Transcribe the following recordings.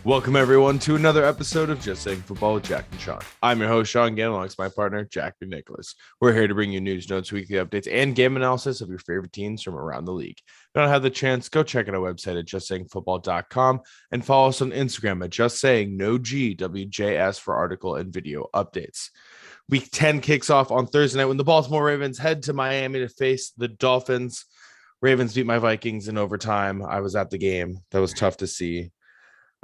Welcome, everyone, to another episode of Just Saying Football with Jack and Sean. I'm your host, Sean Gann, alongside my partner, Jack and Nicholas. We're here to bring you news, notes, weekly updates, and game analysis of your favorite teams from around the league. If you don't have the chance, go check out our website at justsayingfootball.com and follow us on Instagram at JustSayingNoGWJS for article and video updates. Week 10 kicks off on Thursday night when the Baltimore Ravens head to Miami to face the Dolphins. Ravens beat my Vikings in overtime. I was at the game. That was tough to see.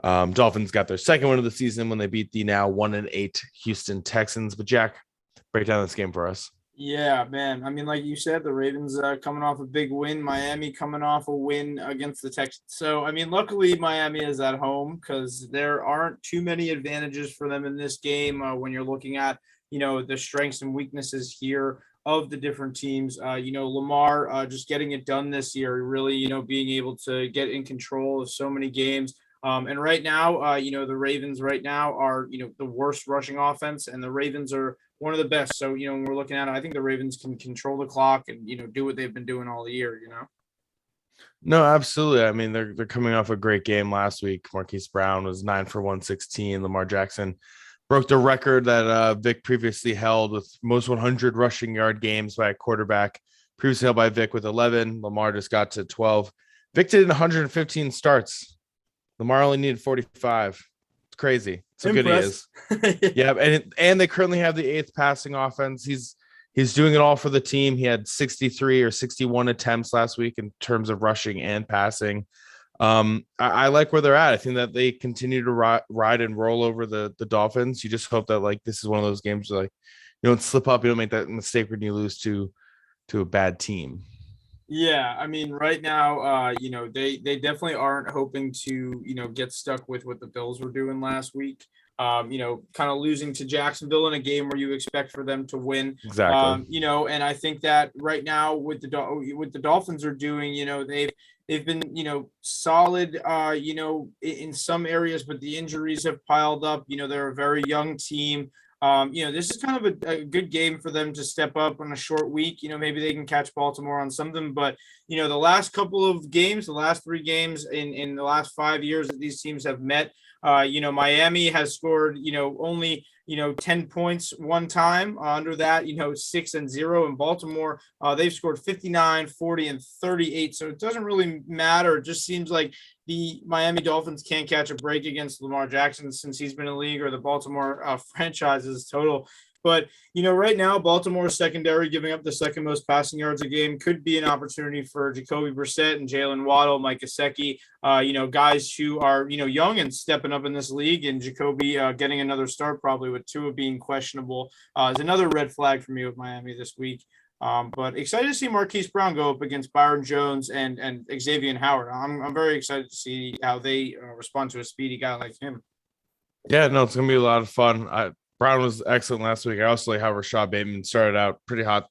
Dolphins got their second win of the season when they beat the now 1-8 Houston Texans. But Jack, break down this game for us. Yeah, man. I mean, like you said, the Ravens coming off a big win, Miami coming off a win against the Texans. So, I mean, luckily Miami is at home because there aren't too many advantages for them in this game when you're looking at, the strengths and weaknesses here of the different teams. Lamar just getting it done this year, really, being able to get in control of so many games. And right now, the Ravens right now are, the worst rushing offense, and the Ravens are one of the best. So, when we're looking at it, I think the Ravens can control the clock and, do what they've been doing all the year, No, absolutely. I mean, they're coming off a great game last week. Marquise Brown was 9 for 116. Lamar Jackson broke the record that Vic previously held with most 100 rushing yard games by a quarterback, previously held by Vic with 11. Lamar just got to 12. Vic did 115 starts. Lamar only needed 45. It's crazy. So good he is. Yeah, and they currently have the 8th passing offense. He's doing it all for the team. He had 63 or 61 attempts last week in terms of rushing and passing. I like where they're at. I think that they continue to ride and roll over the Dolphins. You just hope that this is one of those games where you don't slip up, you don't make that mistake when you lose to a bad team. Yeah, I mean, right now, they definitely aren't hoping to, get stuck with what the Bills were doing last week. Kind of losing to Jacksonville in a game where you expect for them to win. Exactly. And I think that right now with the Dolphins are doing, they've been, solid, in some areas, but the injuries have piled up. They're a very young team. This is kind of a good game for them to step up on a short week. Maybe they can catch Baltimore on something, but, the last couple of games, the last 3 games in the last 5 years that these teams have met, Miami has scored, only, 10 points one time. Under that, 6-0 in Baltimore. They've scored 59, 40, and 38. So it doesn't really matter. It just seems like the Miami Dolphins can't catch a break against Lamar Jackson since he's been in the league, or the Baltimore franchises total. But, right now, Baltimore's secondary giving up the second most passing yards a game could be an opportunity for Jacoby Brissett and Jalen Waddle, Mike Gesicki, guys who are, young and stepping up in this league. And Jacoby getting another start, probably with Tua being questionable, is another red flag for me with Miami this week. But excited to see Marquise Brown go up against Byron Jones and Xavier Howard. I'm very excited to see how they respond to a speedy guy like him. Yeah, no, it's going to be a lot of fun. Brown was excellent last week. I also like how Rashad Bateman started out pretty hot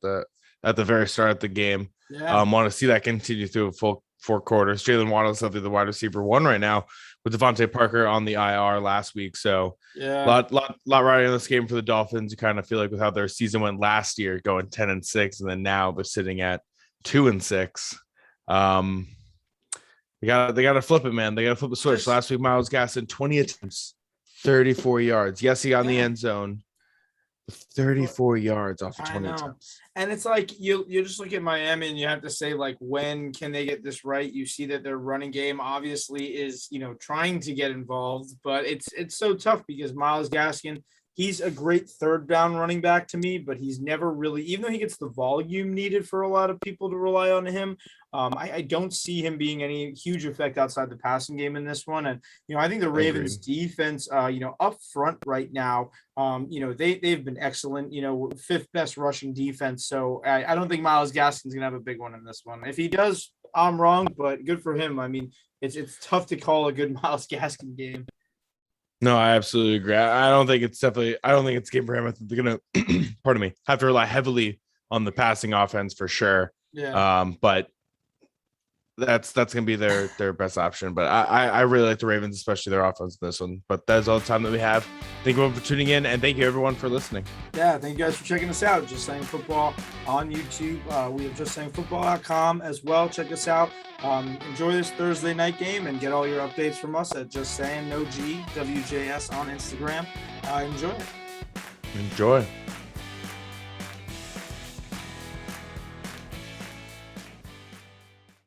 at the very start of the game. Yeah. Want to see that continue through a full 4 quarters. Jalen Waddle is the wide receiver 1 right now with Devontae Parker on the IR last week. So yeah, lot riding on this game for the Dolphins. You kind of feel like with how their season went last year, going 10-6, and then now they're sitting at 2-6. They got to flip it, man. They got to flip the switch. Last week, Myles Gaskin 20 attempts. 34 yards. Yes, he got in the end zone. 34 yards off of 20 attempts. And it's like you just look at Miami and you have to say, when can they get this right? You see that their running game obviously is, trying to get involved, but it's so tough because Myles Gaskin, he's a great third down running back to me, but he's never really, even though he gets the volume needed for a lot of people to rely on him, I don't see him being any huge effect outside the passing game in this one. And, I think the Ravens defense, up front right now, they've been excellent, 5th best rushing defense. So I don't think Myles Gaskin's going to have a big one in this one. If he does, I'm wrong, but good for him. I mean, it's tough to call a good Myles Gaskin game. No, I absolutely agree. I don't think it's a game for him. I think they're going to, pardon me, have to rely heavily on the passing offense for sure. Yeah. But that's gonna be their best option. But I really like the Ravens, especially their offense in this one. But that's all the time that we have. Thank you everyone for tuning in, and thank you everyone for listening. Yeah, thank you guys for checking us out. Just Saying Football on YouTube. We have justsayingfootball.com as well. Check us out. Enjoy this Thursday night game and get all your updates from us at Just Saying No G WJS on Instagram. Enjoy it. Enjoy.